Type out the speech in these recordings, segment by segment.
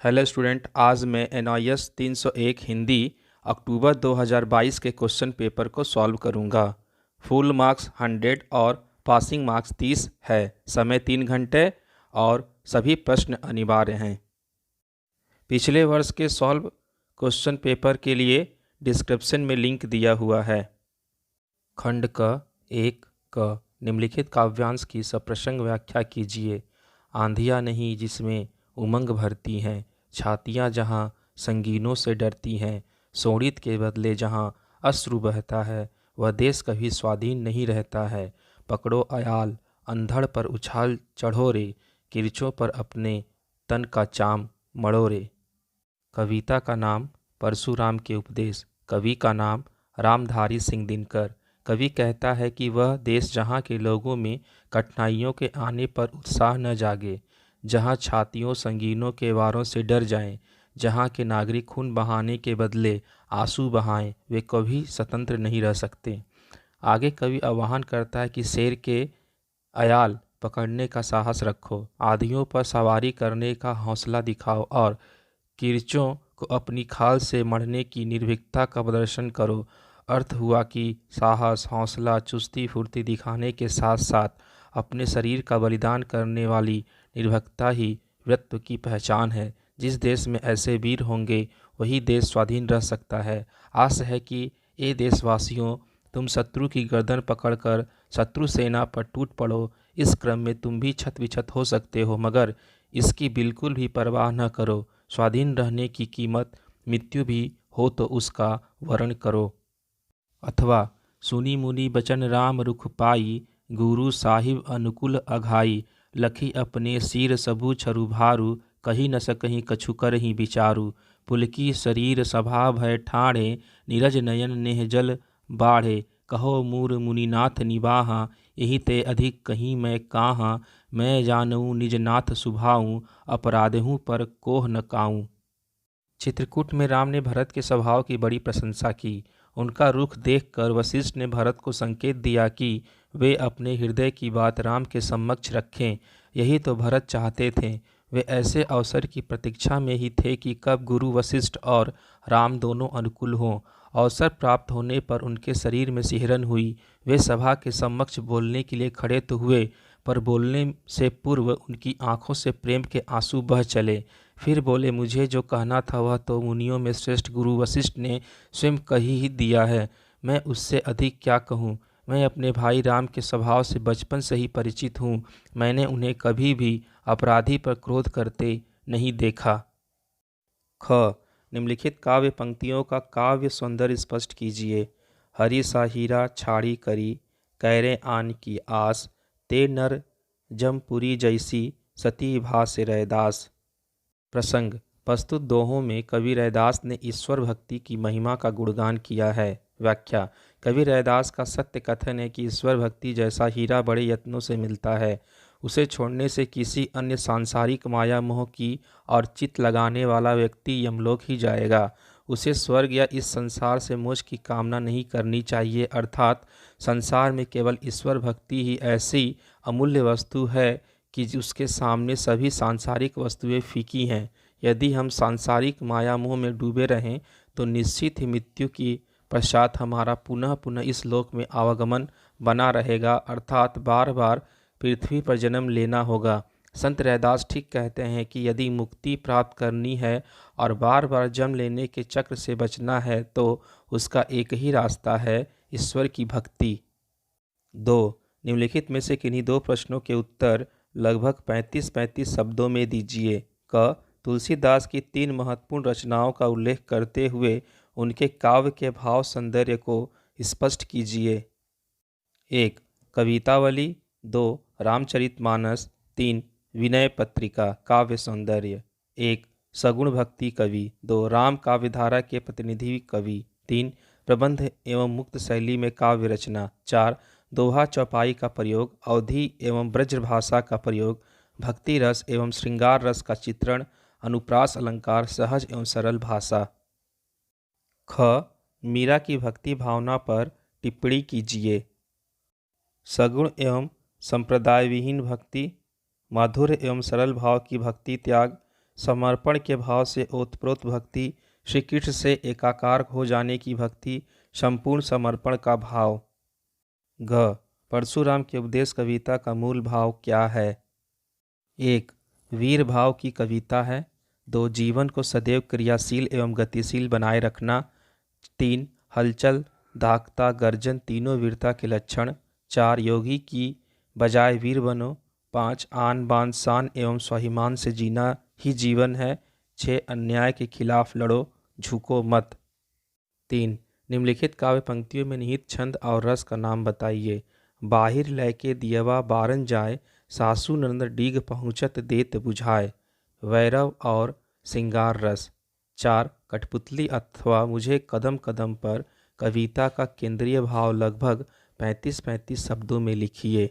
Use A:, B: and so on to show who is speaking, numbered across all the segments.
A: Hello student, आज मैं NIS 301 Hindi अक्टूबर 2022 के क्वेश्चन पेपर को सॉल्व करूंगा। फुल मार्क्स 100 और पासिंग मार्क्स 30 है। समय 3 घंटे और सभी प्रश्न अनिवार्य हैं। पिछले वर्ष के सॉल्व क्वेश्चन पेपर के लिए डिस्क्रिप्शन में लिंक दिया हुआ है। खंड क 1 क निम्नलिखित काव्यांश की सप्रसंग व्याख्या कीजिए। आंधियाँ नहीं जिसमें उमंग भरती हैं, छातियाँ जहाँ संगीनों से डरती हैं, शोणित के बदले जहाँ अश्रु बहता है, वह देश कभी स्वाधीन नहीं रहता है। पकड़ो अयाल, अंधड़ पर उछाल चढ़ो रे, किरचों पर अपने तन का चाम मढ़ो रे। कविता का नाम परशुराम के उपदेश। कवि का नाम रामधारी सिंह दिनकर। कवि कहता है कि वह देश जहाँ के लोगों में कठिनाइयों के आने पर उत्साह न जागे, जहाँ छातियों संगीनों के वारों से डर जाएं, जहाँ के नागरिक खून बहाने के बदले आंसू बहाएं, वे कभी स्वतंत्र नहीं रह सकते। आगे कवि आह्वान करता है कि शेर के अयाल पकड़ने का साहस रखो, आंधियों पर सवारी करने का हौसला दिखाओ और किरचों को अपनी खाल से मढ़ने की निर्भीकता का प्रदर्शन करो। अर्थ हुआ कि साहस, हौसला, चुस्ती फुर्ती दिखाने के साथ साथ अपने शरीर का बलिदान करने वाली निर्भीकता ही वीरत्व की पहचान है। जिस देश में ऐसे वीर होंगे वही देश स्वाधीन रह सकता है। आशा है कि ये देशवासियों, तुम शत्रु की गर्दन पकड़कर शत्रु सेना पर टूट पड़ो। इस क्रम में तुम भी छत विछत हो सकते हो, मगर इसकी बिल्कुल भी परवाह न करो। स्वाधीन रहने की कीमत मृत्यु भी हो तो उसका वर्ण करो। अथवा सुनी मुनि बचन राम रुख पाई, गुरु साहिब अनुकुल अघाई, लखी अपने सिर सबु छरु भारू, कही न सकहीं कछु कर ही विचारू। पुलकी शरीर सभा भय ठाणे, नीरज नयन नेह जल बाढ़े, कहो मूर मुनिनाथ निबाहा, यही ते अधिक कहीं मैं काहाँ, मैं जानऊँ निज नाथ सुभाऊँ, अपराधहूँ पर कोह न काऊँ। चित्रकूट में राम ने भरत के स्वभाव की बड़ी प्रशंसा की। उनका रुख देखकर वशिष्ठ ने भरत को संकेत दिया कि वे अपने हृदय की बात राम के समक्ष रखें। यही तो भरत चाहते थे। वे ऐसे अवसर की प्रतीक्षा में ही थे कि कब गुरु वशिष्ठ और राम दोनों अनुकूल हों। अवसर प्राप्त होने पर उनके शरीर में सिहरन हुई। वे सभा के समक्ष बोलने के लिए खड़े तो हुए, पर बोलने से पूर्व उनकी आंखों से प्रेम के आंसू बह चले। फिर बोले, मुझे जो कहना था वह तो मुनियों में श्रेष्ठ गुरु वशिष्ठ ने स्वयं कही ही दिया है। मैं उससे अधिक क्या कहूँ। मैं अपने भाई राम के स्वभाव से बचपन से ही परिचित हूँ। मैंने उन्हें कभी भी अपराधी पर क्रोध करते नहीं देखा। ख निम्नलिखित काव्य पंक्तियों का काव्य सौंदर्य स्पष्ट कीजिए। हरि सा हीरा छाड़ी करी, कैरे आन की आस, ते नर जमपुरी जैसी, सती भास रैदास। प्रसंग। प्रस्तुत दोहों में कवि रैदास ने ईश्वर भक्ति की महिमा का गुणगान किया है। व्याख्या। कवि रैदास का सत्य कथन है कि ईश्वर भक्ति जैसा हीरा बड़े यत्नों से मिलता है। उसे छोड़ने से किसी अन्य सांसारिक माया मोह की और चित लगाने वाला व्यक्ति यमलोक ही जाएगा। उसे स्वर्ग या इस संसार से मोक्ष की कामना नहीं करनी चाहिए। अर्थात संसार में केवल ईश्वर भक्ति ही ऐसी अमूल्य वस्तु है कि उसके सामने सभी सांसारिक वस्तुएं फीकी हैं। यदि हम सांसारिक माया मोह में डूबे रहें तो निश्चित ही मृत्यु की पश्चात हमारा पुनः पुनः इस लोक में आवागमन बना रहेगा, अर्थात बार बार पृथ्वी पर जन्म लेना होगा। संत रैदास ठीक कहते हैं कि यदि मुक्ति प्राप्त करनी है और बार बार जन्म लेने के चक्र से बचना है तो उसका एक ही रास्ता है, ईश्वर की भक्ति। 2 निम्नलिखित में से किन्हीं दो प्रश्नों के उत्तर लगभग 35-35 शब्दों में दीजिए। क तुलसीदास की 3 महत्वपूर्ण रचनाओं का उल्लेख करते हुए उनके काव्य के भाव सौंदर्य को स्पष्ट कीजिए। 1 कवितावली, 2 रामचरितमानस, 3 विनय पत्रिका। काव्य सौंदर्य। 1 सगुण भक्ति कवि, 2 राम काव्यधारा के प्रतिनिधि कवि, 3 प्रबंध एवं मुक्त शैली में काव्य रचना, 4 दोहा चौपाई का प्रयोग, अवधि एवं ब्रजभाषा का प्रयोग, भक्ति रस एवं श्रृंगार रस का चित्रण, अनुप्रास अलंकार, सहज एवं सरल भाषा। ख मीरा की भक्ति भावना पर टिप्पणी कीजिए। सगुण एवं संप्रदाय विहीन भक्ति, माधुर्य एवं सरल भाव की भक्ति त्याग, समर्पण के भाव से ओतप्रोत भक्ति, श्री कृष्ण से एकाकार हो जाने की भक्ति, संपूर्ण समर्पण का भाव। घ परशुराम के उपदेश कविता का मूल भाव क्या है? 1. वीर भाव की कविता है। 2. जीवन को सदैव क्रियाशील एवं गतिशील बनाए रखना। 3. हलचल, दागता, गर्जन तीनों वीरता के लक्षण। 4. योगी की बजाय वीर बनो। 5. आन बान शान एवं स्वाभिमान से जीना ही जीवन है। 6. अन्याय के खिलाफ लड़ो, झुको मत। 3. निम्नलिखित काव्य पंक्तियों में निहित छंद और रस का नाम बताइए। बाहिर लैके दियवा बारन जाए, सासु नंद डीग पहुँचत देत बुझाए। वैरव और श्रृंगार रस। 4. कठपुतली अथवा मुझे कदम कदम पर कविता का केंद्रीय भाव लगभग 35-35 शब्दों में लिखिए।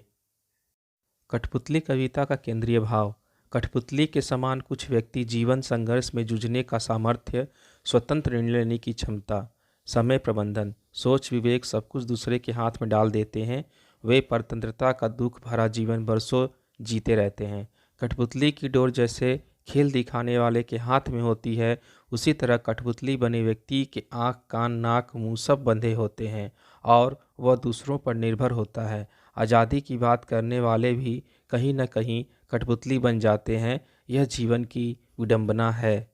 A: कठपुतली कविता का केंद्रीय भाव। कठपुतली के समान कुछ व्यक्ति जीवन संघर्ष में जूझने का सामर्थ्य, स्वतंत्र निर्णय लेने की क्षमता, समय प्रबंधन, सोच विवेक सब कुछ दूसरे के हाथ में डाल देते हैं। वे परतंत्रता का दुख भरा जीवन बरसों जीते रहते हैं। कठपुतली की डोर जैसे खेल दिखाने वाले के हाथ में होती है, उसी तरह कठपुतली बने व्यक्ति के आँख, कान, नाक, मुंह सब बंधे होते हैं और वह दूसरों पर निर्भर होता है। आज़ादी की बात करने वाले भी कहीं न कहीं कठपुतली बन जाते हैं। यह जीवन की विडंबना है।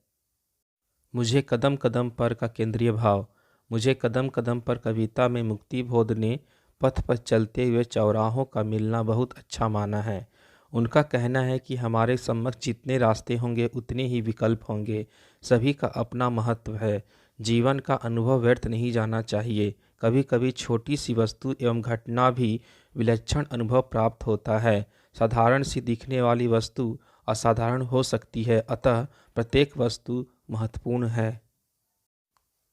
A: मुझे कदम कदम पर का केंद्रीय भाव। मुझे कदम कदम पर कविता में मुक्ति बोध ने पथ पर चलते हुए चौराहों का मिलना बहुत अच्छा माना है। उनका कहना है कि हमारे सम्मुख जितने रास्ते होंगे उतने ही विकल्प होंगे, सभी का अपना महत्व है। जीवन का अनुभव व्यर्थ नहीं जाना चाहिए। कभी कभी छोटी सी वस्तु एवं घटना भी विलक्षण अनुभव प्राप्त होता है। साधारण सी दिखने वाली वस्तु असाधारण हो सकती है, अतः प्रत्येक वस्तु महत्वपूर्ण है।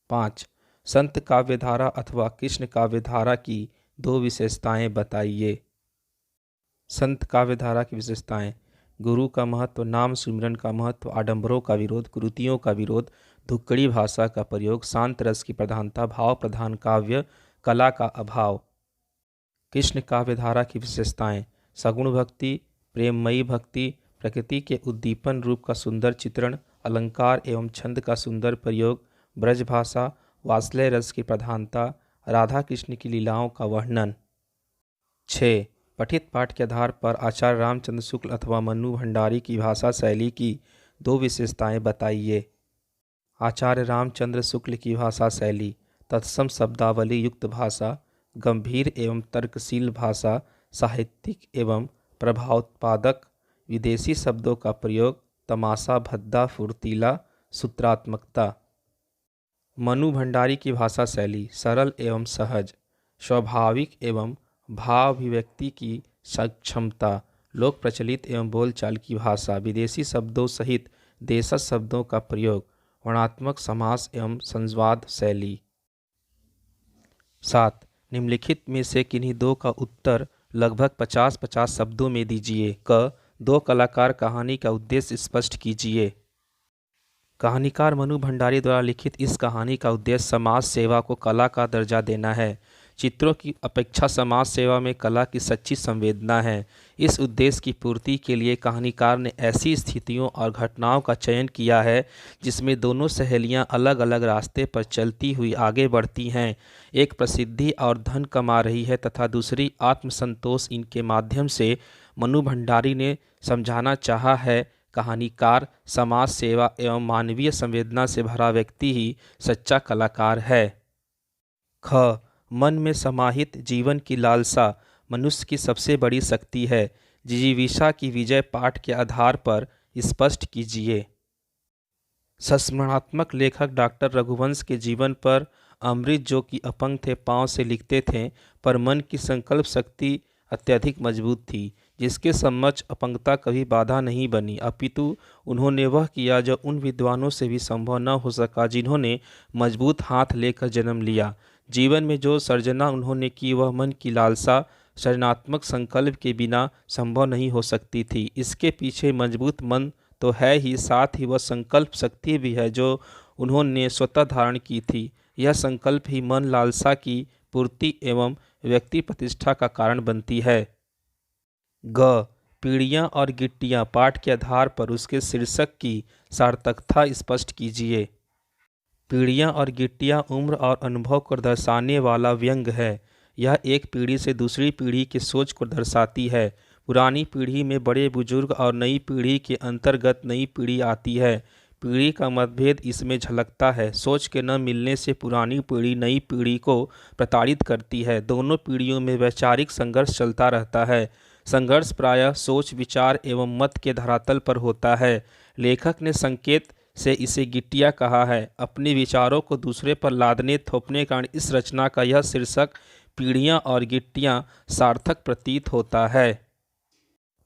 A: 5. संत काव्यधारा अथवा कृष्ण काव्यधारा की 2 विशेषताएं बताइए। संत काव्यधारा की विशेषताएं। गुरु का महत्व, नाम सुमिरन का महत्व, आडंबरों का विरोध, कुरीतियों का विरोध, धुक्कड़ी भाषा का प्रयोग, शांत रस की प्रधानता, भाव प्रधान काव्य, कला का अभाव। कृष्ण काव्यधारा की विशेषताएं। सगुण भक्ति, प्रेममयी भक्ति, प्रकृति के उद्दीपन रूप का सुंदर चित्रण, अलंकार एवं छंद का सुंदर प्रयोग, ब्रज भाषा, वात्सल्य रस की प्रधानता, राधा कृष्ण की लीलाओं का वर्णन। 6. पठित पाठ के आधार पर आचार्य रामचंद्र शुक्ल अथवा मन्नू भंडारी की भाषा शैली की 2 विशेषताएं बताइए। आचार्य रामचंद्र शुक्ल की भाषा शैली। तत्सम शब्दावली युक्त भाषा, गंभीर एवं तर्कशील भाषा, साहित्यिक एवं प्रभावोत्पादक, विदेशी शब्दों का प्रयोग, तमाशा भद्दा फुर्तीला, सूत्रात्मकता। मनु भंडारी की भाषा शैली सरल एवं सहज, स्वाभाविक एवं भावाभिव्यक्ति की सक्षमता, लोक प्रचलित एवं बोलचाल की भाषा, विदेशी शब्दों सहित देशज शब्दों का प्रयोग, वर्णात्मक समास एवं संवाद शैली। 7. निम्नलिखित में से किन्हीं 2 का उत्तर लगभग 50-50 शब्दों में दीजिए। क. 2 कलाकार कहानी का उद्देश्य स्पष्ट कीजिए। कहानीकार मनु भंडारी द्वारा लिखित इस कहानी का उद्देश्य समाज सेवा को कला का दर्जा देना है। चित्रों की अपेक्षा समाज सेवा में कला की सच्ची संवेदना है। इस उद्देश्य की पूर्ति के लिए कहानीकार ने ऐसी स्थितियों और घटनाओं का चयन किया है जिसमें दोनों सहेलियां अलग अलग रास्ते पर चलती हुई आगे बढ़ती हैं। एक प्रसिद्धि और धन कमा रही है तथा दूसरी आत्मसंतोष। इनके माध्यम से मनु भंडारी ने समझाना चाहा है, कहानीकार समाज सेवा एवं मानवीय संवेदना से भरा व्यक्ति ही सच्चा कलाकार है। ख. मन में समाहित जीवन की लालसा मनुष्य की सबसे बड़ी शक्ति है। जिजीविषा की विजय पाठ के आधार पर स्पष्ट कीजिए। संस्मरणात्मक लेखक डॉक्टर रघुवंश के जीवन पर अमृत, जो कि अपंग थे, पांव से लिखते थे, पर मन की संकल्प शक्ति अत्यधिक मजबूत थी, जिसके समक्ष अपंगता कभी बाधा नहीं बनी, अपितु उन्होंने वह किया जो उन विद्वानों से भी संभव न हो सका जिन्होंने मजबूत हाथ लेकर जन्म लिया। जीवन में जो सर्जना उन्होंने की वह मन की लालसा सृजनात्मक संकल्प के बिना संभव नहीं हो सकती थी। इसके पीछे मजबूत मन तो है ही, साथ ही वह संकल्प शक्ति भी है जो उन्होंने स्वतः धारण की थी। यह संकल्प ही मन लालसा की पूर्ति एवं व्यक्ति प्रतिष्ठा का कारण बनती है। ग. पीढ़ियाँ और गिट्टियाँ पाठ के आधार पर उसके शीर्षक की सार्थकता स्पष्ट कीजिए। पीढ़ियाँ और गिट्टियाँ उम्र और अनुभव को दर्शाने वाला व्यंग है। यह एक पीढ़ी से दूसरी पीढ़ी की सोच को दर्शाती है। पुरानी पीढ़ी में बड़े बुजुर्ग और नई पीढ़ी के अंतर्गत नई पीढ़ी आती है। पीढ़ी का मतभेद इसमें झलकता है। सोच के न मिलने से पुरानी पीढ़ी नई पीढ़ी को प्रताड़ित करती है। दोनों पीढ़ियों में वैचारिक संघर्ष चलता रहता है। संघर्ष प्रायः सोच, विचार एवं मत के धरातल पर होता है। लेखक ने संकेत से इसे गिट्टियाँ कहा है। अपने विचारों को दूसरे पर लादने थोपने कारण इस रचना का यह शीर्षक पीढ़ियाँ और गिट्टियाँ सार्थक प्रतीत होता है।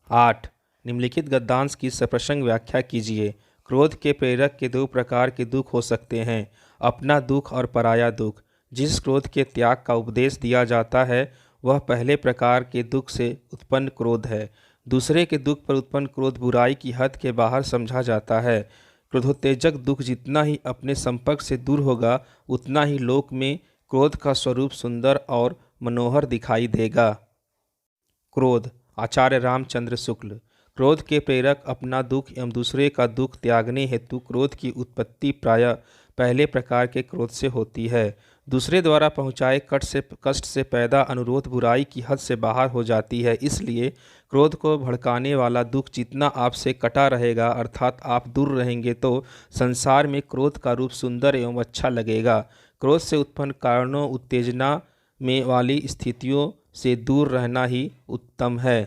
A: 8. निम्नलिखित गद्यांश की सप्रसंग व्याख्या कीजिए। क्रोध के प्रेरक के दो प्रकार के दुख हो सकते हैं, अपना दुख और पराया दुख। जिस क्रोध के त्याग का उपदेश दिया जाता है वह पहले प्रकार के दुख से उत्पन्न क्रोध है। दूसरे के दुख पर उत्पन्न क्रोध बुराई की हद के बाहर समझा जाता है। क्रोधोत्तेजक दुख जितना ही अपने संपर्क से दूर होगा उतना ही लोक में क्रोध का स्वरूप सुंदर और मनोहर दिखाई देगा। क्रोध। आचार्य रामचंद्र शुक्ल। क्रोध के प्रेरक अपना दुख एवं दूसरे का दुख त्यागने हेतु क्रोध की उत्पत्ति प्रायः पहले प्रकार के क्रोध से होती है। दूसरे द्वारा पहुँचाए कष्ट से पैदा अनुरोध बुराई की हद से बाहर हो जाती है। इसलिए क्रोध को भड़काने वाला दुख जितना आपसे कटा रहेगा अर्थात आप दूर रहेंगे तो संसार में क्रोध का रूप सुंदर एवं अच्छा लगेगा। क्रोध से उत्पन्न कारणों उत्तेजना में वाली स्थितियों से दूर रहना ही उत्तम है।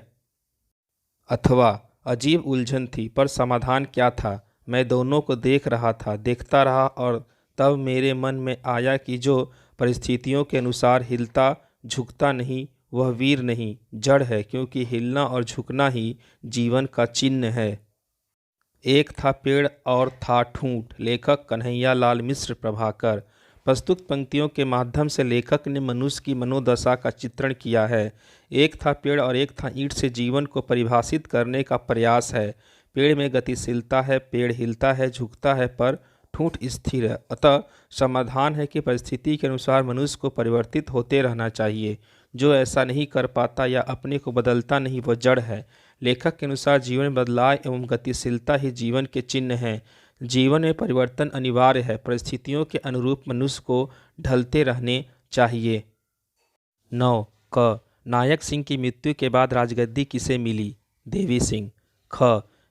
A: अथवा अजीब उलझन थी पर समाधान क्या था। मैं दोनों को देख रहा था, देखता रहा और तब मेरे मन में आया कि जो परिस्थितियों के अनुसार हिलता झुकता नहीं वह वीर नहीं, जड़ है, क्योंकि हिलना और झुकना ही जीवन का चिन्ह है। एक था पेड़ और था ठूंठ। लेखक कन्हैयालाल मिश्र प्रभाकर। प्रस्तुत पंक्तियों के माध्यम से लेखक ने मनुष्य की मनोदशा का चित्रण किया है। एक था पेड़ और एक था ईंट से जीवन को परिभाषित करने का प्रयास है। पेड़ में गतिशीलता है, पेड़ हिलता है, झुकता है, पर ठूंठ स्थिर है। अतः समाधान है कि परिस्थिति के अनुसार मनुष्य को परिवर्तित होते रहना चाहिए। जो ऐसा नहीं कर पाता या अपने को बदलता नहीं वह जड़ है। लेखक के अनुसार जीवन में बदलाव एवं गतिशीलता ही जीवन के चिन्ह हैं। जीवन में परिवर्तन अनिवार्य है। परिस्थितियों के अनुरूप मनुष्य को ढलते रहने चाहिए। 9. क. नायक सिंह की मृत्यु के बाद राजगद्दी किसे मिली? देवी सिंह। ख.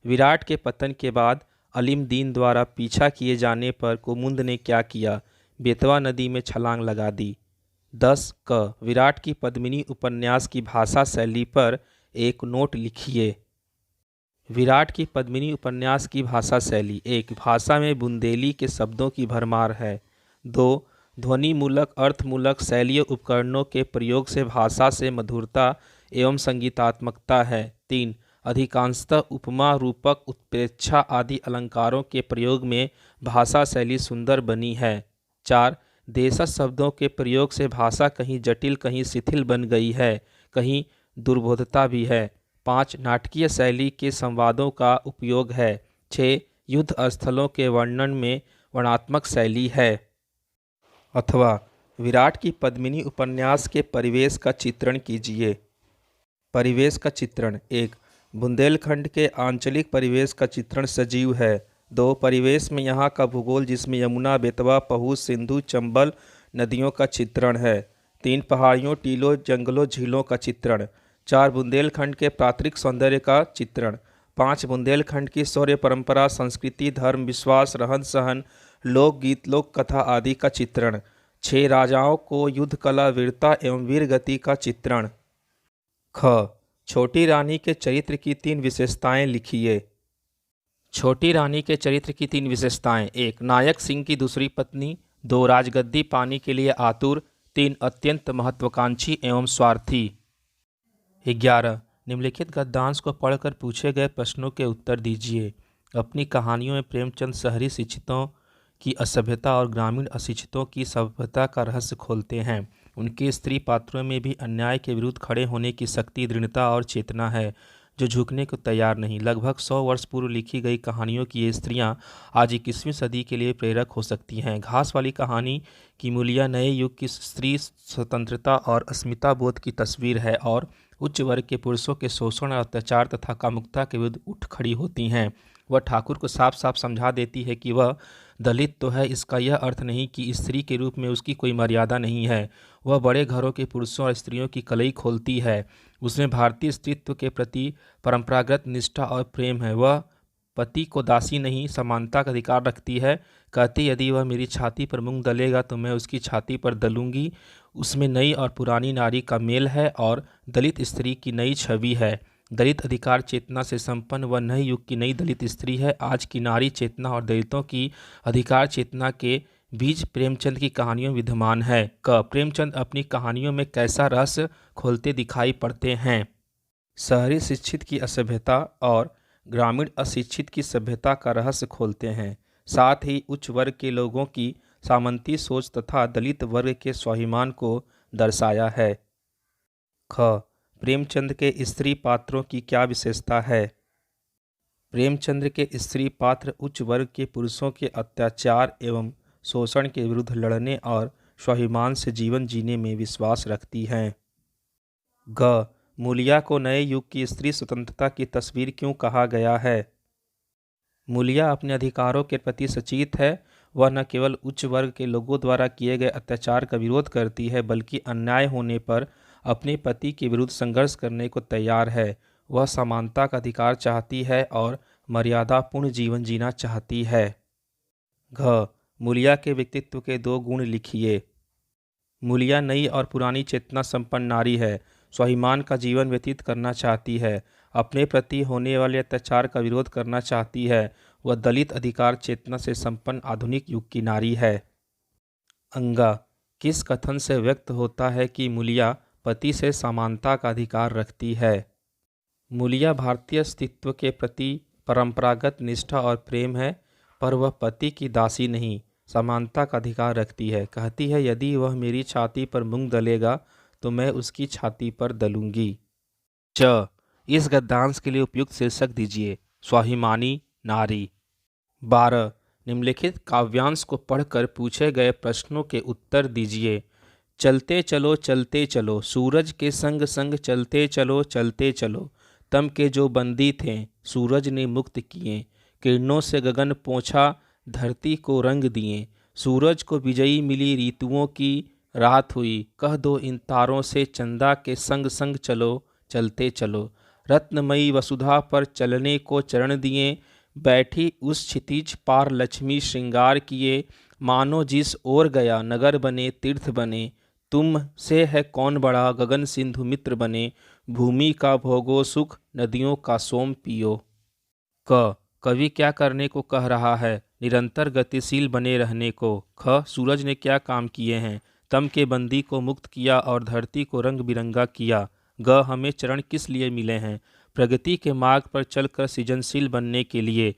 A: विराट के पतन के बाद अलीम दीन द्वारा पीछा किए जाने पर कुमुद ने क्या किया? बेतवा नदी में छलांग लगा दी। 10. क. विराट की पद्मिनी उपन्यास की भाषा शैली पर एक नोट लिखिए। विराट की पद्मिनी उपन्यास की भाषा शैली। 1. भाषा में बुंदेली के शब्दों की भरमार है। 2. ध्वनिमूलक अर्थमूलक शैलीय उपकरणों के प्रयोग से भाषा से मधुरता एवं संगीतात्मकता है। 3. अधिकांशतः उपमा, रूपक, उत्प्रेक्षा आदि अलंकारों के प्रयोग में भाषा शैली सुंदर बनी है। 4. देशज शब्दों के प्रयोग से भाषा कहीं जटिल कहीं शिथिल बन गई है, कहीं दुर्बोधता भी है। 5. नाटकीय शैली के संवादों का उपयोग है। 6. युद्ध स्थलों के वर्णन में वर्णात्मक शैली है। अथवा विराट की पद्मिनी उपन्यास के परिवेश का चित्रण कीजिए। परिवेश का चित्रण। 1. बुंदेलखंड के आंचलिक परिवेश का चित्रण सजीव है। 2. परिवेश में यहाँ का भूगोल जिसमें यमुना, बेतवा, पहुज, सिंधु, चंबल नदियों का चित्रण है। 3. पहाड़ियों, टीलों, जंगलों, झीलों का चित्रण। 4. बुंदेलखंड के प्राकृतिक सौंदर्य का चित्रण। 5. बुंदेलखंड की शौर्य परंपरा, संस्कृति, धर्म, विश्वास, रहन सहन, लोकगीत, लोक कथा आदि का चित्रण। 6. राजाओं को युद्ध कला, वीरता एवं वीरगति का चित्रण। ख. छोटी रानी के चरित्र की 3 विशेषताएं लिखिए। छोटी रानी के चरित्र की 3 विशेषताएं। 1. नायक सिंह की दूसरी पत्नी। 2. राजगद्दी पाने के लिए आतुर। 3. अत्यंत महत्वाकांक्षी एवं स्वार्थी। 11. निम्नलिखित गद्यांश को पढ़कर पूछे गए प्रश्नों के उत्तर दीजिए। अपनी कहानियों में प्रेमचंद शहरी शिक्षितों की असभ्यता और ग्रामीण अशिक्षितों की सभ्यता का रहस्य खोलते हैं। उनके स्त्री पात्रों में भी अन्याय के विरुद्ध खड़े होने की शक्ति, दृढ़ता और चेतना है, जो झुकने को तैयार नहीं। लगभग 100 वर्ष पूर्व लिखी गई कहानियों की ये स्त्रियां आज 21वीं सदी के लिए प्रेरक हो सकती हैं। घास वाली कहानी की मूलिया नए युग की स्त्री स्वतंत्रता और अस्मिता बोध की तस्वीर है और उच्च वर्ग के पुरुषों के शोषण और अत्याचार तथा कामुकता के विरुद्ध उठ खड़ी होती हैं। वह ठाकुर को साफ साफ समझा देती है कि वह दलित तो है, इसका यह अर्थ नहीं कि स्त्री के रूप में उसकी कोई मर्यादा नहीं है। वह बड़े घरों के पुरुषों और स्त्रियों की कलई खोलती है। उसमें भारतीय स्त्रीत्व के प्रति परंपरागत निष्ठा और प्रेम है। वह पति को दासी नहीं, समानता का अधिकार रखती है। कहती, यदि वह मेरी छाती पर मूंग दलेगा तो मैं उसकी छाती पर दलूंगी। उसमें नई और पुरानी नारी का मेल है और दलित स्त्री की नई छवि है। दलित अधिकार चेतना से संपन्न वह नए युग की नई दलित स्त्री है। आज की नारी चेतना और दलितों की अधिकार चेतना के बीज प्रेमचंद की कहानियों में विद्यमान है। प्रेमचंद अपनी कहानियों में कैसा रहस्य खोलते दिखाई पड़ते हैं? शहरी शिक्षित की असभ्यता और ग्रामीण अशिक्षित की सभ्यता का रहस्य खोलते हैं। साथ ही उच्च वर्ग के लोगों की सामंती सोच तथा दलित वर्ग के स्वाभिमान को दर्शाया है। प्रेमचंद के स्त्री पात्रों की क्या विशेषता है? प्रेमचंद के स्त्री पात्र उच्च वर्ग के पुरुषों के अत्याचार एवं शोषण के विरुद्ध लड़ने और स्वाभिमान से जीवन जीने में विश्वास रखती हैं। मूलिया को नए युग की स्त्री स्वतंत्रता की तस्वीर क्यों कहा गया है? मूलिया अपने अधिकारों के प्रति सचेत है। वह न केवल उच्च वर्ग के लोगों द्वारा किए गए अत्याचार का विरोध करती है, बल्कि अन्याय होने पर अपने पति के विरुद्ध संघर्ष करने को तैयार है। वह समानता का अधिकार चाहती है और मर्यादापूर्ण जीवन जीना चाहती है। मूलिया के व्यक्तित्व के 2 गुण लिखिए। मूलिया नई और पुरानी चेतना संपन्न नारी है। स्वाभिमान का जीवन व्यतीत करना चाहती है। अपने प्रति होने वाले अत्याचार का विरोध करना चाहती है। वह दलित अधिकार चेतना से संपन्न आधुनिक युग की नारी है। किस कथन से व्यक्त होता है कि मूलिया पति से समानता का अधिकार रखती है? मूलिया भारतीय अस्तित्व के प्रति परंपरागत निष्ठा और प्रेम है, पर वह पति की दासी नहीं, समानता का अधिकार रखती है। कहती है, यदि वह मेरी छाती पर मूंग दलेगा तो मैं उसकी छाती पर दलूंगी। इस गद्यांश के लिए उपयुक्त शीर्षक दीजिए। स्वाभिमानी नारी। 12. निम्नलिखित काव्यांश को पढ़कर पूछे गए प्रश्नों के उत्तर दीजिए। चलते चलो सूरज के संग संग चलते चलो तम के जो बंदी थे सूरज ने मुक्त किए, किरणों से गगन पोंछा धरती को रंग दिए, सूरज को विजयी मिली ऋतुओं की रात हुई, कह दो इन तारों से चंदा के संग संग चलते चलो, रत्नमयी वसुधा पर चलने को चरण दिए, बैठी उस क्षितिज पार लक्ष्मी श्रृंगार किए, मानो जिस ओर गया नगर बने तीर्थ बने, तुम से है कौन बड़ा गगन सिंधु मित्र बने, भूमि का भोगो सुख नदियों का सोम पियो। कवि क्या करने को कह रहा है? निरंतर गतिशील बने रहने को। सूरज ने क्या काम किए हैं? तम के बंदी को मुक्त किया और धरती को रंग बिरंगा किया। हमें चरण किस लिए मिले हैं? प्रगति के मार्ग पर चलकर सृजनशील बनने के लिए।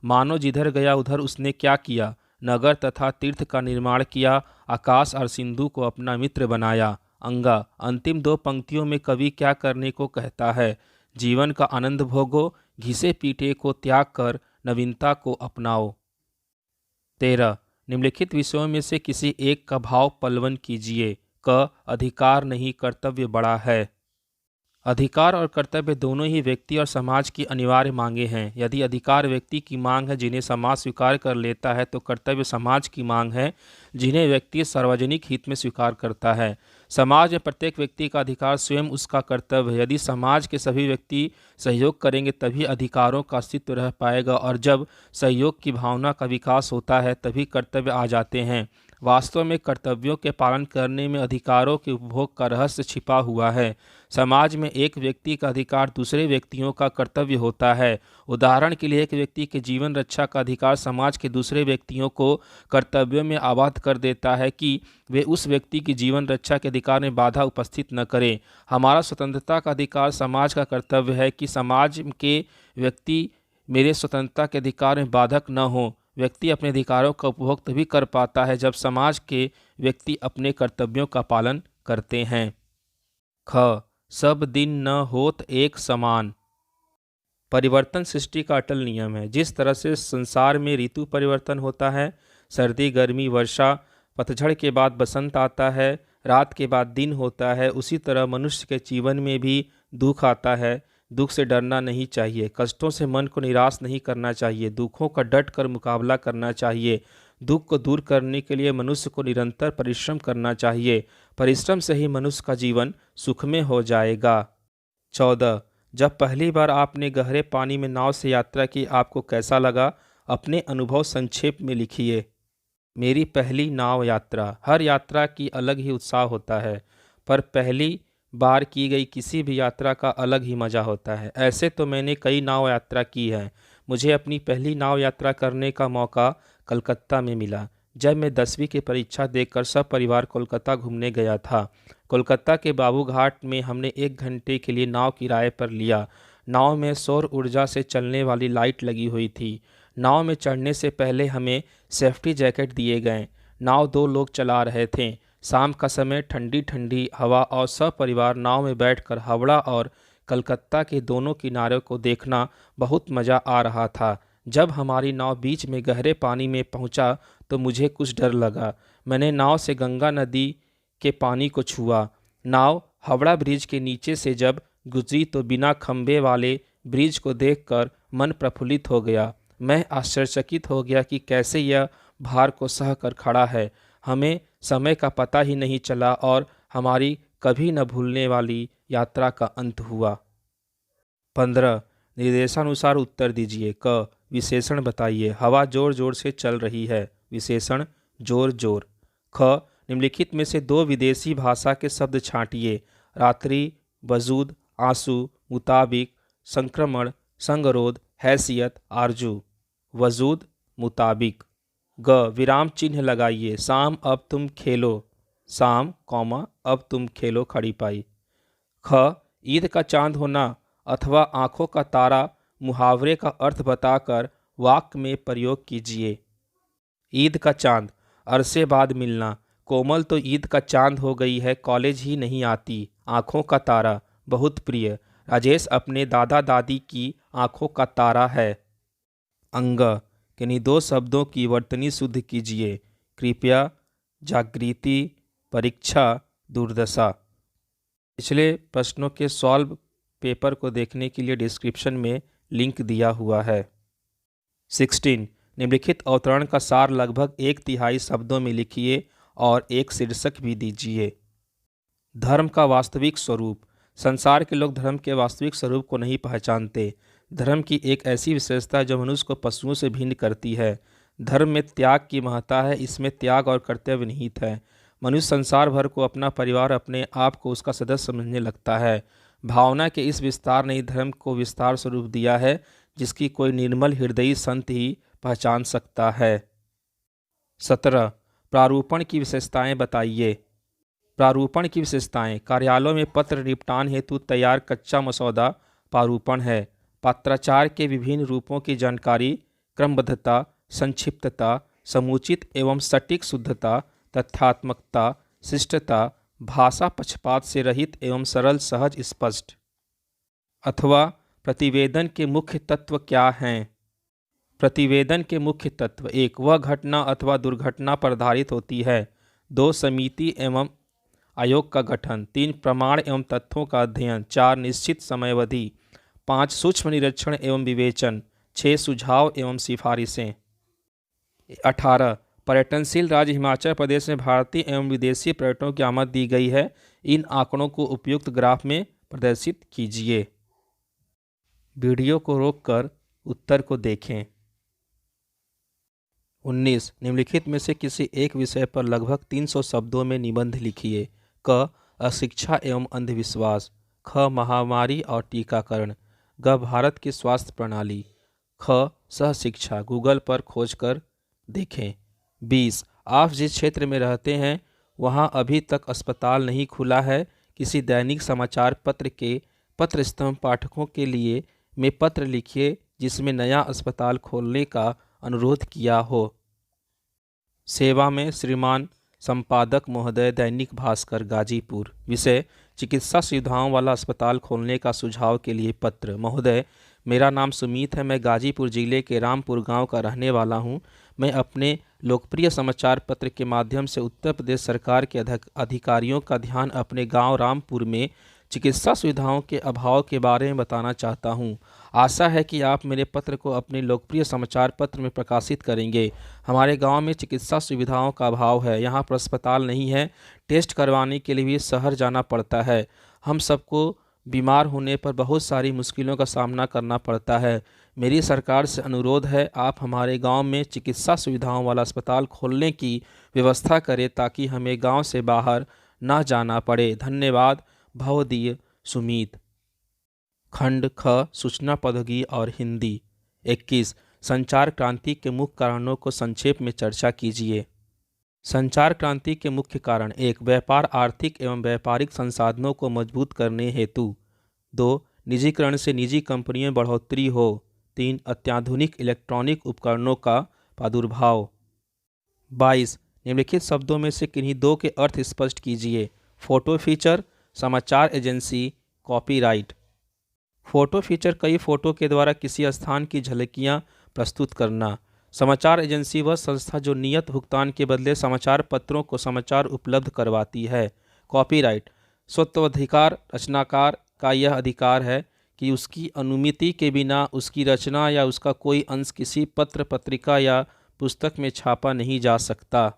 A: मानो जिधर गया उधर उसने क्या किया? नगर तथा तीर्थ का निर्माण किया, आकाश और सिंधु को अपना मित्र बनाया। अंतिम 2 पंक्तियों में कवि क्या करने को कहता है? जीवन का आनंद भोगो, घिसे पीटे को त्याग कर नवीनता को अपनाओ। 13. निम्नलिखित विषयों में से किसी एक का भाव पलवन कीजिए। अधिकार नहीं कर्तव्य बड़ा है। अधिकार और कर्तव्य दोनों ही व्यक्ति और समाज की अनिवार्य मांगे हैं। यदि अधिकार व्यक्ति की मांग है जिन्हें समाज स्वीकार कर लेता है, तो कर्तव्य समाज की मांग है जिन्हें व्यक्ति सार्वजनिक हित में स्वीकार करता है। समाज में प्रत्येक व्यक्ति का अधिकार स्वयं उसका कर्तव्य है। यदि समाज के सभी व्यक्ति सहयोग करेंगे तभी अधिकारों का अस्तित्व रह पाएगा, और जब सहयोग की भावना का विकास होता है तभी कर्तव्य आ जाते हैं। वास्तव में कर्तव्यों के पालन करने में अधिकारों के उपभोग का रहस्य छिपा हुआ है। समाज में एक व्यक्ति का अधिकार दूसरे व्यक्तियों का कर्तव्य होता है। उदाहरण के लिए, एक व्यक्ति के जीवन रक्षा का अधिकार समाज के दूसरे व्यक्तियों को कर्तव्यों में आबद्ध कर देता है कि वे उस व्यक्ति की जीवन रक्षा के अधिकार में बाधा उपस्थित न करें। हमारा स्वतंत्रता का अधिकार समाज का कर्तव्य है कि समाज के व्यक्ति मेरे स्वतंत्रता के अधिकार में बाधक न हो। व्यक्ति अपने अधिकारों का उपभोग तभी कर पाता है जब समाज के व्यक्ति अपने कर्तव्यों का पालन करते हैं। सब दिन न होत एक समान। परिवर्तन सृष्टि का अटल नियम है। जिस तरह से संसार में ऋतु परिवर्तन होता है, सर्दी गर्मी वर्षा, पतझड़ के बाद बसंत आता है, रात के बाद दिन होता है, उसी तरह मनुष्य के जीवन में भी दुख आता है। दुख से डरना नहीं चाहिए, कष्टों से मन को निराश नहीं करना चाहिए, दुखों का डट कर मुकाबला करना चाहिए। दुख को दूर करने के लिए मनुष्य को निरंतर परिश्रम करना चाहिए। परिश्रम से ही मनुष्य का जीवन सुखमय हो जाएगा। 14। जब पहली बार आपने गहरे पानी में नाव से यात्रा की, आपको कैसा लगा? अपने अनुभव संक्षेप में लिखिए। मेरी पहली नाव यात्रा। हर यात्रा की अलग ही उत्साह होता है, पर पहली बार की गई किसी भी यात्रा का अलग ही मज़ा होता है। ऐसे तो मैंने कई नाव यात्रा की है। मुझे अपनी पहली नाव यात्रा करने का मौका कलकत्ता में मिला, जब मैं 10वीं की परीक्षा देकर सब परिवार कोलकाता घूमने गया था। कोलकाता के बाबू घाट में हमने 1 घंटे के लिए नाव किराए पर लिया। नाव में सौर ऊर्जा से चलने वाली लाइट लगी हुई थी। नाव में चढ़ने से पहले हमें सेफ्टी जैकेट दिए गए। नाव 2 लोग चला रहे थे। शाम का समय, ठंडी ठंडी हवा और सब परिवार नाव में बैठकर हावड़ा और कलकत्ता के दोनों किनारों को देखना बहुत मज़ा आ रहा था। जब हमारी नाव बीच में गहरे पानी में पहुंचा तो मुझे कुछ डर लगा। मैंने नाव से गंगा नदी के पानी को छुआ। नाव हावड़ा ब्रिज के नीचे से जब गुजरी तो बिना खंभे वाले ब्रिज को देखकर मन प्रफुल्लित हो गया। मैं आश्चर्यचकित हो गया कि कैसे यह भार को सह कर खड़ा है। हमें समय का पता ही नहीं चला और हमारी कभी न भूलने वाली यात्रा का अंत हुआ। 15। निर्देशानुसार उत्तर दीजिए। क। विशेषण बताइए। हवा जोर जोर से चल रही है। विशेषण जोर जोर। ख। निम्नलिखित में से 2 विदेशी भाषा के शब्द छांटिए। रात्रि, वजूद, आंसू, मुताबिक, संक्रमण, संगरोध, हैसियत, आरजू। वजूद, मुताबिक। ग। विराम चिन्ह लगाइए। शाम अब तुम खेलो। शाम, कौमा, अब तुम खेलो खड़ी पाई। ख। ईद का चांद होना अथवा आंखों का तारा मुहावरे का अर्थ बताकर वाक्य में प्रयोग कीजिए। ईद का चांद, अरसे बाद मिलना। कोमल तो ईद का चांद हो गई है, कॉलेज ही नहीं आती। आंखों का तारा, बहुत प्रिय। राजेश अपने दादा दादी की आंखों का तारा है। अंग। किन्हीं 2 शब्दों की वर्तनी शुद्ध कीजिए। कृपया, जागृति, परीक्षा, दुर्दशा। पिछले प्रश्नों के सॉल्व पेपर को देखने के लिए डिस्क्रिप्शन में लिंक दिया हुआ है। 16। निम्नलिखित अवतरण का सार लगभग 1/3 शब्दों में लिखिए और एक शीर्षक भी दीजिए। धर्म का वास्तविक स्वरूप। संसार के लोग धर्म के वास्तविक स्वरूप को नहीं पहचानते। धर्म की एक ऐसी विशेषता है जो मनुष्य को पशुओं से भिन्न करती है। धर्म में त्याग की महत्ता है, इसमें त्याग और कर्तव्य निहित है। मनुष्य संसार भर को, अपना परिवार, अपने आप को उसका सदस्य समझने लगता है। भावना के इस विस्तार ने ही धर्म को विस्तार स्वरूप दिया है, जिसकी कोई निर्मल हृदयी संत ही पहचान सकता है। 17। प्रारूपण की विशेषताएं बताइए। प्रारूपण की विशेषताएं। कार्यालयों में पत्र निपटान हेतु तैयार कच्चा मसौदा प्रारूपण है। पत्राचार के विभिन्न रूपों की जानकारी, क्रमबद्धता, संक्षिप्तता, समुचित एवं सटीक शुद्धता, तथ्यात्मकता, शिष्टता, भाषा पक्षपात से रहित एवं सरल, सहज, स्पष्ट। अथवा प्रतिवेदन के मुख्य तत्व क्या हैं? प्रतिवेदन के मुख्य तत्व। 1। वह घटना अथवा दुर्घटना पर आधारित होती है। 2। समिति एवं आयोग का गठन। 3। प्रमाण एवं तथ्यों का अध्ययन। 4। निश्चित समयावधि। 5। सूक्ष्म निरीक्षण एवं विवेचन। 6। सुझाव एवं सिफारिशें। 18। पर्यटनशील राज्य हिमाचल प्रदेश में भारतीय एवं विदेशी पर्यटकों की आमद दी गई है। इन आंकड़ों को उपयुक्त ग्राफ में प्रदर्शित कीजिए। वीडियो को रोककर उत्तर को देखें। 19। निम्नलिखित में से किसी एक विषय पर लगभग 300 शब्दों में निबंध लिखिए। क। अशिक्षा एवं अंधविश्वास। ख। महामारी और टीकाकरण। ग। भारत की स्वास्थ्य प्रणाली। ख। सहशिक्षा। गूगल पर खोजकर देखें। 20। आप जिस क्षेत्र में रहते हैं वहां अभी तक अस्पताल नहीं खुला है। किसी दैनिक समाचार पत्र के पत्र स्तंभ पाठकों के लिए में पत्र लिखिए जिसमें नया अस्पताल खोलने का अनुरोध किया हो। सेवा में श्रीमान संपादक महोदय, दैनिक भास्कर, गाजीपुर। विषय: चिकित्सा सुविधाओं वाला अस्पताल खोलने का सुझाव के लिए पत्र। महोदय, मेरा नाम सुमीत है। मैं गाजीपुर जिले के रामपुर गांव का रहने वाला हूं। मैं अपने लोकप्रिय समाचार पत्र के माध्यम से उत्तर प्रदेश सरकार के अधिकारियों का ध्यान अपने गांव रामपुर में चिकित्सा सुविधाओं के अभाव के बारे में बताना चाहता हूं। आशा है कि आप मेरे पत्र को अपने लोकप्रिय समाचार पत्र में प्रकाशित करेंगे। हमारे गांव में चिकित्सा सुविधाओं का अभाव है। यहां पर अस्पताल नहीं है। टेस्ट करवाने के लिए भी शहर जाना पड़ता है। हम सबको बीमार होने पर बहुत सारी मुश्किलों का सामना करना पड़ता है। मेरी सरकार से अनुरोध है, आप हमारे गांव में चिकित्सा सुविधाओं वाला अस्पताल खोलने की व्यवस्था करें ताकि हमें गांव से बाहर ना जाना पड़े। धन्यवाद। भवदीय सुमीत। खंड ख सूचना प्रौद्योगिकी और हिंदी। 21 संचार क्रांति के मुख्य कारणों को संक्षेप में चर्चा कीजिए। संचार क्रांति के मुख्य कारण: 1. व्यापार, आर्थिक एवं व्यापारिक संसाधनों को मजबूत करने हेतु। 2. निजीकरण से निजी कंपनियों में बढ़ोतरी हो। 3. अत्याधुनिक इलेक्ट्रॉनिक उपकरणों का प्रादुर्भाव। 22 निम्नलिखित शब्दों में से किन्हीं दो के अर्थ स्पष्ट कीजिए। फोटो फीचर, समाचार एजेंसी, कॉपीराइट। फोटो फीचर कई फोटो के द्वारा किसी स्थान की झलकियां प्रस्तुत करना। समाचार एजेंसी वह संस्था जो नियत भुगतान के बदले समाचार पत्रों को समाचार उपलब्ध करवाती है। कॉपीराइट स्वत्वाधिकार रचनाकार का यह अधिकार है कि उसकी अनुमति के बिना उसकी रचना या उसका कोई अंश किसी पत्र, पत्रिका या पुस्तक में छापा नहीं जा सकता।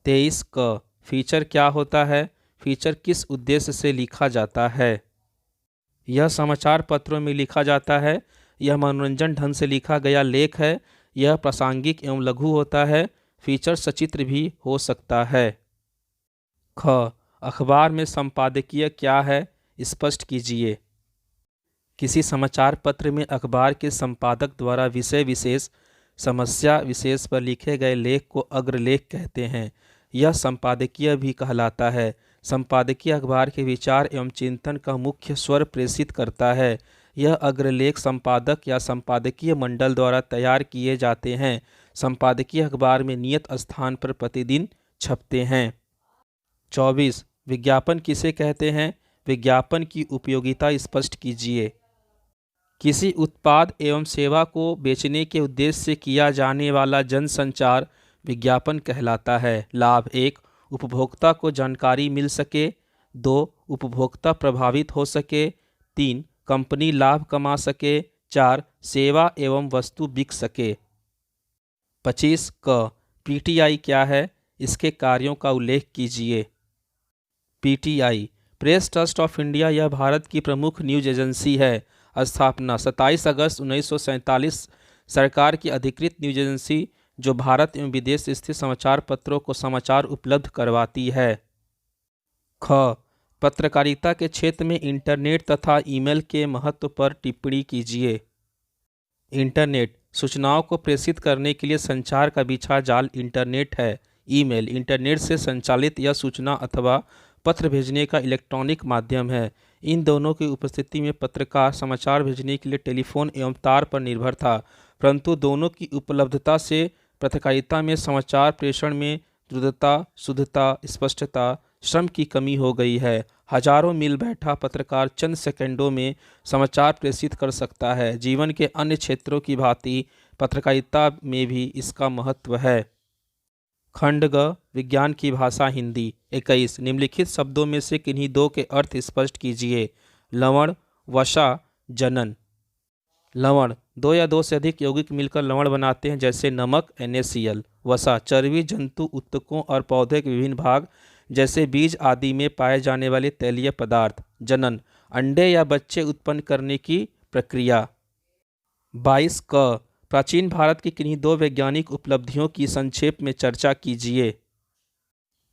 A: 23 क फीचर क्या होता है? फीचर किस उद्देश्य से लिखा जाता है? यह समाचार पत्रों में लिखा जाता है। यह मनोरंजन ढंग से लिखा गया लेख है। यह प्रासंगिक एवं लघु होता है। फीचर सचित्र भी हो सकता है। ख अखबार में संपादकीय क्या है? स्पष्ट कीजिए। किसी समाचार पत्र में अखबार के संपादक द्वारा विषय विशेष, समस्या विशेष पर लिखे गए लेख को अग्रलेख कहते हैं। यह संपादकीय भी कहलाता है। संपादकीय अखबार के विचार एवं चिंतन का मुख्य स्वर प्रेषित करता है। यह अग्रलेख संपादक या संपादकीय मंडल द्वारा तैयार किए जाते हैं। संपादकीय अखबार में नियत स्थान पर प्रतिदिन छपते हैं। 24 विज्ञापन किसे कहते हैं? विज्ञापन की उपयोगिता स्पष्ट कीजिए। किसी उत्पाद एवं सेवा को बेचने के उद्देश्य से किया जाने वाला जनसंचार विज्ञापन कहलाता है। लाभ: 1. उपभोक्ता को जानकारी मिल सके। 2. उपभोक्ता प्रभावित हो सके। 3. कंपनी लाभ कमा सके। 4. सेवा एवं वस्तु बिक सके। 25 क पीटीआई क्या है? इसके कार्यों का उल्लेख कीजिए। PTI press trust of India यह भारत की प्रमुख न्यूज एजेंसी है। स्थापना 27 अगस्त 1947। सरकार की अधिकृत न्यूज एजेंसी जो भारत एवं विदेश स्थित समाचार पत्रों को समाचार उपलब्ध करवाती है। ख पत्रकारिता के क्षेत्र में इंटरनेट तथा ईमेल के महत्व पर टिप्पणी कीजिए। इंटरनेट सूचनाओं को प्रेषित करने के लिए संचार का बिछा जाल इंटरनेट है। ईमेल इंटरनेट से संचालित यह सूचना अथवा पत्र भेजने का इलेक्ट्रॉनिक माध्यम है। इन दोनों की उपस्थिति में पत्रकार समाचार भेजने के लिए टेलीफोन एवं तार पर निर्भर था, परंतु दोनों की उपलब्धता से पत्रकारिता में समाचार प्रेषण में द्रुतता, शुद्धता, स्पष्टता, श्रम की कमी हो गई है। हजारों मील बैठा पत्रकार चंद सेकंडों में समाचार प्रेषित कर सकता है। जीवन के अन्य क्षेत्रों की भांति पत्रकारिता में भी इसका महत्व है। खंड ग विज्ञान की भाषा हिंदी। 21 निम्नलिखित शब्दों में से किन्हीं दो के अर्थ स्पष्ट कीजिए। लवण, वसा, जनन। लवण दो या दो से अधिक यौगिक मिलकर लवण बनाते हैं, जैसे नमक NaCl। वसा चर्बी, जंतु, ऊतकों और पौधे के विभिन्न भाग जैसे बीज आदि में पाए जाने वाले तैलीय पदार्थ। जनन अंडे या बच्चे उत्पन्न करने की प्रक्रिया। 22 क प्राचीन भारत की किन्हीं दो वैज्ञानिक उपलब्धियों की संक्षेप में चर्चा कीजिए।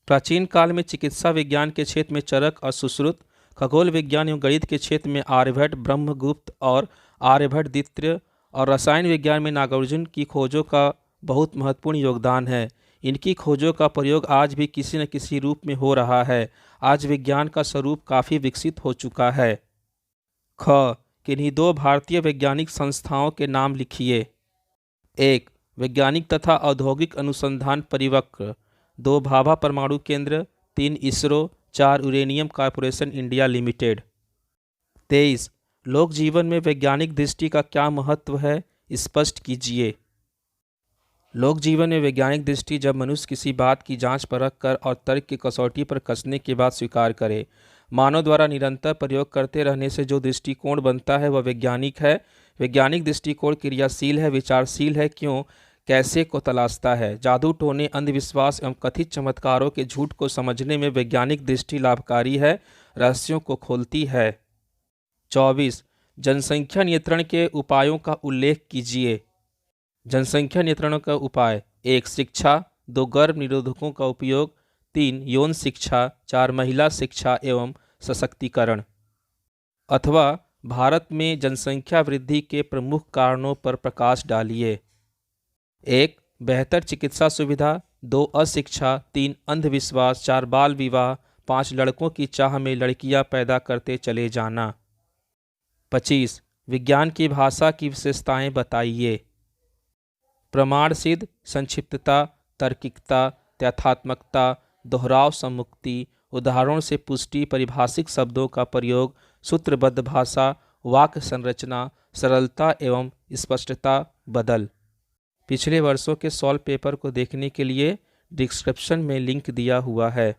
A: प्राचीन काल में चिकित्सा विज्ञान के क्षेत्र में चरक और सुश्रुत, खगोल विज्ञान एवं गणित के क्षेत्र में आर्यभट्ट, ब्रह्मगुप्त और आर्यभट्ट द्वितीय और रसायन विज्ञान में नागार्जुन की खोजों का बहुत महत्वपूर्ण योगदान है। इनकी खोजों का प्रयोग आज भी किसी न किसी रूप में हो रहा है। आज विज्ञान का स्वरूप काफ़ी विकसित हो चुका है। ख किन्हीं दो भारतीय वैज्ञानिक संस्थाओं के नाम लिखिए। 1 वैज्ञानिक तथा औद्योगिक अनुसंधान परिवक्र। 2 भाभा परमाणु केंद्र। 3 ISRO. 4 uranium corporation India limited. 23 लोक जीवन में वैज्ञानिक दृष्टि का क्या महत्व है? स्पष्ट कीजिए। लोक जीवन में वैज्ञानिक दृष्टि जब मनुष्य किसी बात की जांच परख कर और तर्क की कसौटी पर कसने के बाद स्वीकार करे। मानव द्वारा निरंतर प्रयोग करते रहने से जो दृष्टिकोण बनता है वह वैज्ञानिक है। वैज्ञानिक दृष्टिकोण क्रियाशील है, विचारशील है, क्यों कैसे को तलाशता है। जादू टोने, अंधविश्वास एवं कथित चमत्कारों के झूठ को समझने में वैज्ञानिक दृष्टि लाभकारी है, रहस्यों को खोलती है। 24 जनसंख्या नियंत्रण के उपायों का उल्लेख कीजिए। जनसंख्या नियंत्रण का उपाय: 1 शिक्षा, 2 गर्भ निरोधकों का उपयोग, 3 यौन शिक्षा, 4 महिला शिक्षा एवं सशक्तिकरण। अथवा भारत में जनसंख्या वृद्धि के प्रमुख कारणों पर प्रकाश डालिए। 1 बेहतर चिकित्सा सुविधा, 2 अशिक्षा, 3 अंधविश्वास, 4 बाल विवाह, 5 लड़कों की चाह में लड़कियां पैदा करते चले जाना। 25 विज्ञान की भाषा की विशेषताएं बताइए। प्रमाण सिद्ध, संक्षिप्तता, तार्किकता, तथ्यात्मकता, दोहराव सम्मुक्ति, उदाहरणों से पुष्टि, परिभाषिक शब्दों का प्रयोग, सूत्रबद्ध भाषा, वाक्य संरचना, सरलता एवं स्पष्टता। बदल। पिछले वर्षों के सॉल्व पेपर को देखने के लिए डिस्क्रिप्शन में लिंक दिया हुआ है।